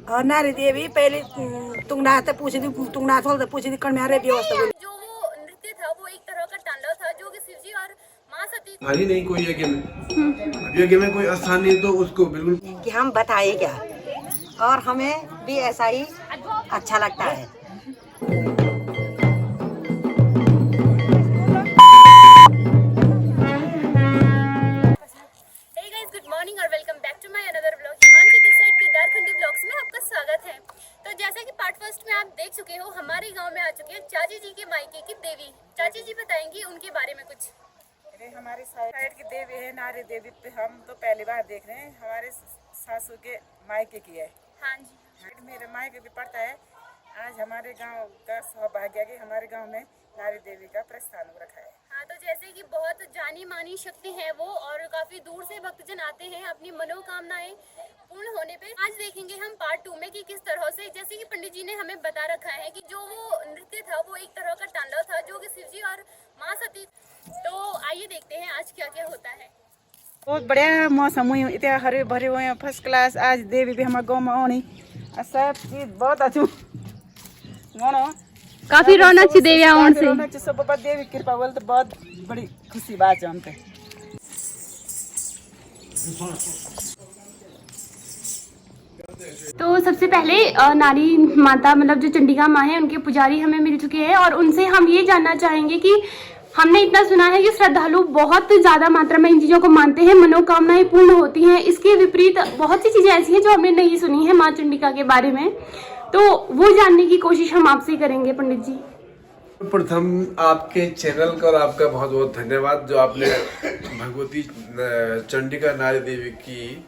और नारी देवी पहले तुंगनाथ पूछी थी, तुंगनाथ होल पूछी थी कण मेरे व्यवस्था बोली। जो वो नृत्य था वो एक तरह का तांडव था जो कि शिवजी और माँ सती हानि नहीं कोई यज्ञ में, अब यज्ञ में कोई स्थान नहीं तो उसको बिल्कुल कि हम बताए क्या, और हमें भी ऐसा ही अच्छा लगता है। गुड मॉर्निंग और welcome back to my another blog. Himanshu this side के गारखंडी ब्लॉग्स में आपका स्वागत है। तो जैसा कि पार्ट फर्स्ट में आप देख चुके हो, हमारे गांव में आ चुके हैं चाची जी के मायके की देवी। चाची जी बताएंगी उनके बारे में कुछ। हमारी साइड की देवी है नारी देवी, पे हम तो पहली बार देख रहे हैं। हमारे सासू के मायके की है। हाँ जी, मेरे मायके भी पड़ता है। आज हमारे गांव का सौभाग्य कि हमारे गांव में नारी देवी का प्रस्थान हो रखा है। हाँ, तो जैसे कि बहुत जानी मानी शक्ति है वो, और काफी दूर से भक्तजन आते हैं अपनी मनोकामनाएं पूर्ण होने पे। आज देखेंगे हम पार्ट 2 में कि किस तरह से, जैसे कि पंडित जी ने हमें बता रखा है कि जो वो नृत्य था वो एक तरह का तांडव था जो कि शिवजी और माँ सती। तो आइए देखते हैं आज क्या क्या होता है। बहुत बढ़िया मौसम हुई, इतना हरे भरे हुए हैं, फर्स्ट क्लास। आज देवी भी हमारे गाँव में आनी, सब चीज बहुत अच्छी काफी रौनक सी देवी रौनक सब बाबा देवी कृपा बोल, तो बहुत बड़ी खुशी बात है हमको। तो सबसे पहले नारी माता मतलब जो चंडिका माँ है उनके पुजारी हमें मिल चुके हैं, और उनसे हम ये जानना चाहेंगे कि हमने इतना सुना है कि श्रद्धालु बहुत ज्यादा मात्रा में इन चीजों को मानते हैं, मनोकामनाएं पूर्ण होती हैं। इसके विपरीत बहुत सी चीजें ऐसी हैं जो हमने नहीं सुनी है माँ चंडिका के बारे में, तो वो जानने की कोशिश हम आपसे करेंगे पंडित जी। प्रथम आपके चैनल का और आपका बहुत बहुत धन्यवाद जो आपने भगवती चंडिका नारी देवी की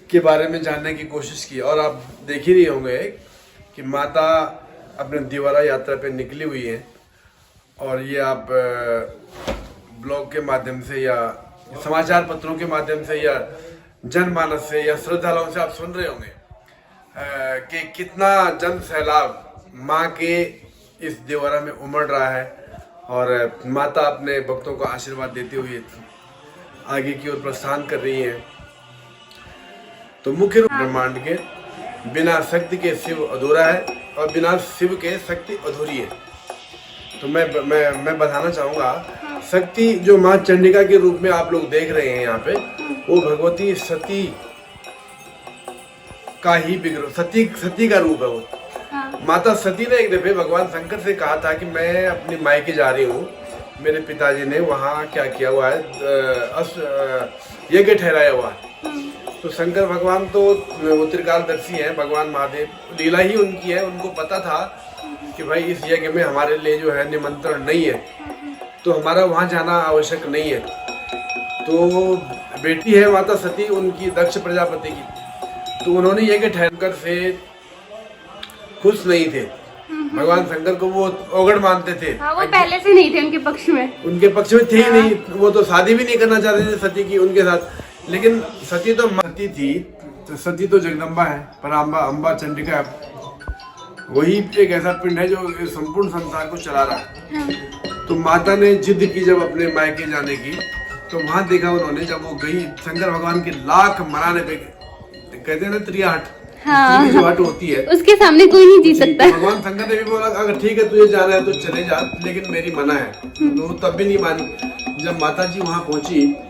के बारे में जानने की कोशिश की। और आप देख ही रहे होंगे कि माता अपने दिवारा यात्रा पे निकली हुई है, और ये आप ब्लॉग के माध्यम से या समाचार पत्रों के माध्यम से या जनमानस से या श्रद्धालुओं से आप सुन रहे होंगे कि कितना जन सैलाब माँ के इस देवरा में उमड़ रहा है, और माता अपने भक्तों को आशीर्वाद देते हुए आगे की ओर प्रस्थान कर रही है। तो मुख्य रूप ब्रह्मांड के बिना शक्ति के शिव अधूरा है, और बिना शिव के शक्ति अधूरी है। तो मैं बताना चाहूँगा, शक्ति जो माँ चंडिका के रूप में आप लोग देख रहे हैं यहाँ पे, वो भगवती सती का ही विग्रह, सती का रूप है वो। माता सती ने एक दफे भगवान शंकर से कहा था कि मैं अपनी मायके जा रही हूँ, मेरे पिताजी ने वहाँ क्या किया हुआ है, यज्ञ ठहराया हुआ है। तो शंकर भगवान तो वो त्रिकालदर्शी हैं, भगवान महादेव, लीला ही उनकी है। उनको पता था कि भाई इस यज्ञ में हमारे लिए जो है निमंत्रण नहीं है, तो हमारा वहाँ जाना आवश्यक नहीं है। तो बेटी है माता सती उनकी, दक्ष प्रजापति की, तो उन्होंने यज्ञ ठहरकर से खुश नहीं थे। भगवान शंकर को वो अवगढ़ मानते थे। हाँ, वो पहले से नहीं थे उनके पक्ष में, उनके पक्ष में थे ही नहीं। वो तो शादी भी नहीं करना चाहते थे सती की उनके साथ। लेकिन सती तो सती थी, तो सती तो जगदम्बा है, पराम्बा, अम्बा, चंडिका, वही एक ऐसा पिंड है जो संपूर्ण संसार को चला रहा है। तो माता ने जिद की जब अपने मायके जाने की, तो वहां देखा उन्होंने, जब वो गई शंकर भगवान के लाख मनाने पे, कहते हैं ना त्रियाहट, हाँ, जो हट होती है उसके सामने कोई नहीं जी सकता। तो भगवान शंकर ने भी बोला अगर ठीक है तुझे जाना है तो चले जा, लेकिन मेरी मना है। तो तब भी नहीं मानी। जब माता जी वहाँ पहुंची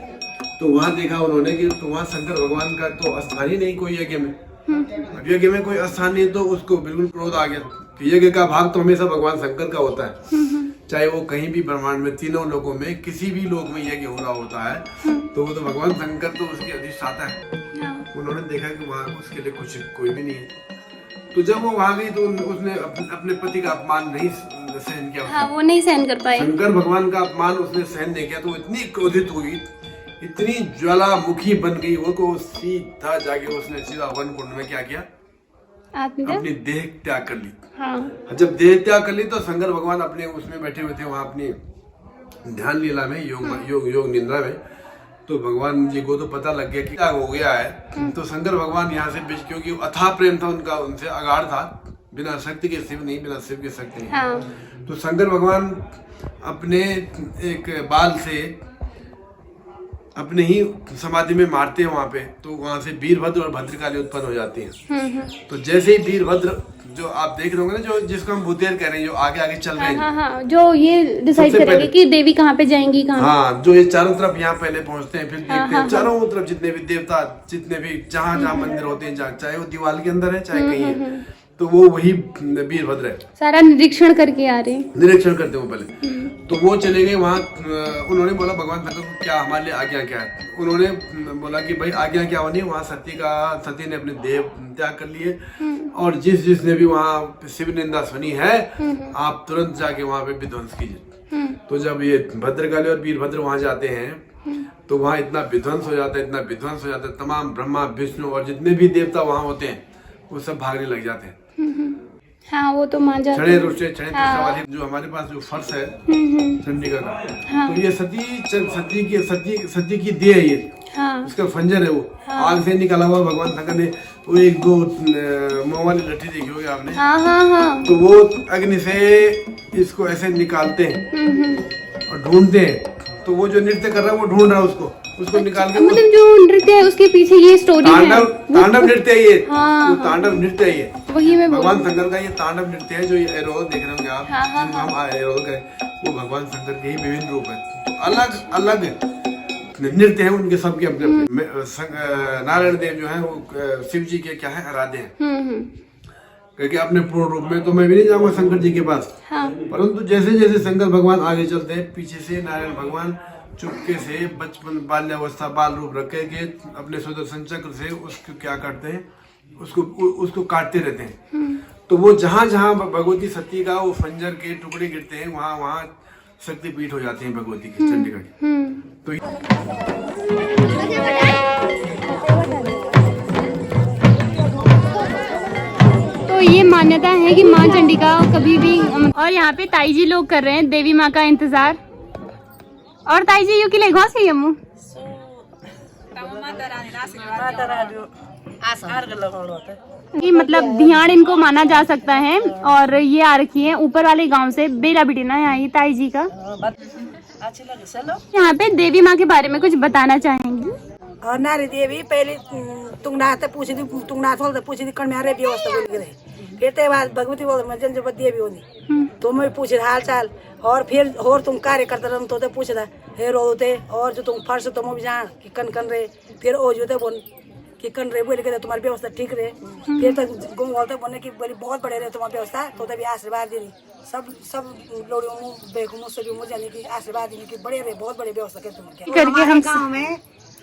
तो वहाँ देखा उन्होंने कि तो वहाँ शंकर भगवान का तो स्थान ही नहीं कोई यज्ञ में। अब यज्ञ में कोई स्थान नहीं, तो उसको बिल्कुल क्रोध आ गया कि यज्ञ का भाग तो हमेशा भगवान शंकर का होता है। चाहे वो कहीं भी ब्रह्मांड में, तीनों लोगों में, किसी भी लोक में यज्ञ हो रहा होता है, तो वो तो भगवान शंकर तो उसकी अधिष्ठाता है। उन्होंने देखा कि वहाँ उसके लिए कुछ कोई भी नहीं है। तो जब वो वहाँ गई तो उसने अपने पति का अपमान नहीं सहन किया। हाँ, वो नहीं सहन कर पाए। शंकर भगवान का अपमान उसने सहन नहीं किया, तो इतनी क्रोधित हुई, इतनी ज्वालामुखी बन गई वो, को सीधा जाके उसने सीधा वन कुंड में क्या किया, अपनी देह त्याग कर ली। हाँ। जब देह त्याग कर ली तो शंकर भगवान अपने उसमें बैठे हुए थे वहाँ अपनी ध्यान लीला में, योग निद्रा में। तो भगवान जी को तो पता लग गया कि क्या हो गया है। तो शंकर भगवान यहाँ से क्योंकि अथाह प्रेम था उनका, उनसे अगाध था, बिना शक्ति के शिव नहीं, बिना शिव के शक्ति नहीं। हाँ। तो शंकर भगवान अपने एक बाल से अपने ही समाधि में मारते हैं वहां पे, तो वहां से वीरभद्र और भद्रकाली उत्पन्न हो जाती हैं। तो जैसे ही वीरभद्र जो आप देख रहे होंगे ना, जो जिसको हम भूतेर कह रहे हैं, जो आगे आगे चल रहे हैं, हाँ, जो ये डिसाइड सबसे करेंगे पहले- कि देवी कहाँ पे जाएंगी, कहाँ हाँ, जो ये चारों तरफ यहाँ पहले पहुंचते हैं, फिर देखते हैं चारों तरफ जितने भी देवता, जितने भी जहाँ जहाँ मंदिर होते हैं, चाहे वो दीवार के अंदर है चाहे कहीं है, तो वो वही वीरभद्र है। सारा निरीक्षण करके आ रहे हैं। निरीक्षण करते हो पहले। तो वो चले गए वहाँ, उन्होंने बोला भगवान शंकर को क्या हमारे लिए आज्ञा क्या है। उन्होंने बोला कि भाई आज्ञा क्या होनी। वहाँ सती ने अपने देह त्याग कर लिए, और जिसने भी वहाँ शिव निंदा सुनी है, आप तुरंत जाके वहाँ पे विध्वंस कीजिए। तो जब ये भद्रकाली और वीरभद्र वहाँ जाते हैं, तो वहाँ इतना विध्वंस हो जाता है, इतना विध्वंस हो जाता है, तमाम ब्रह्मा विष्णु और जितने भी देवता वहाँ होते हैं वो सब भागने लग जाते हैं। हाँ, वो तो मान जाते छड़े हैं। रुष्टे छड़े वाली जो हमारे पास जो फर्श है चंडिका का, तो ये सती की देह है, ये उसका फंजर है, वो आग से निकाला हुआ। भगवान शंकर ने वो एक दो मोह वाली लट्ठी देखी होगी आपने, तो वो अग्नि से इसको ऐसे निकालते हैं और ढूंढते हैं। तो वो जो नृत्य कर रहा है वो ढूंढ रहा है उसको निकाल के, मतलब जो नृत्य है उसके पीछे ये स्टोरी है। तांडव नृत्य है ये, वो तांडव नृत्य है ये, वही मैं भगवान शंकर का ये तांडव नृत्य है। जो ये एरोल देख रहे होंगे आप, जिनको हम एरोल कहें, वो भगवान शंकर के ही विभिन्न रूप है। तो अलग अलग नृत्य है उनके, सबके अपने अपने। नारायण देव जो है वो शिव जी के क्या है, आराध्य हैं, क्योंकि अपने पूर्ण रूप में। तो मैं भी नहीं जाऊंगा शंकर जी के पास, परंतु जैसे जैसे शंकर भगवान आगे चलते हैं, पीछे से नारायण भगवान चुपके से बचपन बाल्यावस्था बाल रूप रख के अपने सुदर्शन चक्र से उसको क्या करते हैं, उसको काटते रहते हैं। तो वो जहाँ जहाँ भगवती सती का वो फंजर के टुकड़े गिरते हैं, वहाँ वहाँ शक्तिपीठ हो जाते हैं भगवती की, चंडिका की। तो ये मान्यता है कि माँ चंडिका कभी भी। और यहाँ पे ताई जी लोग कर रहे हैं देवी माँ का इंतजार। और ताई जी यू की ले घोस यमु कि मतलब ध्यान इनको माना जा सकता है। और ये आ रखी है ऊपर वाले गांव से, बेला बिटिना यहाँ ये ताई जी का। यहाँ पे देवी माँ के बारे में कुछ बताना चाहेंगी। और नारी देवी पहले तुंगनाथ पूछी थी, तुंगनाथ बोलते पूछी थी कण में व्यवस्था बोल गए। फिर ते बाद भगवती बोल जन जब देवी होनी तो मैं पूछे हाल चाल। और फिर और तुम कार्य करते रहो तो पूछता हे रोते। और जो तुम फर्श तुम भी जान कि कन कन रे, फिर ओ जो बोल कि कन रे बोले के तुम्हारी व्यवस्था ठीक रहे। फिर तक गुम बोलते बोलने की बोली बहुत बड़े रहे तुम्हारी व्यवस्था, तो तभी आशीर्वाद देनी सब लोगों बेगुमों से भी मुझे की आशीर्वाद देने की बड़े रहे, बहुत बड़े व्यवस्था करके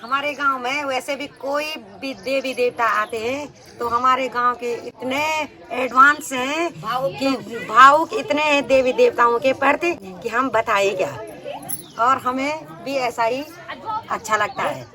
हमारे गांव में वैसे भी कोई भी देवी देवता आते हैं तो हमारे गांव के इतने एडवांस हैं कि भावुक इतने हैं देवी देवताओं के प्रति कि हम बताए क्या। और हमें भी ऐसा ही अच्छा लगता है।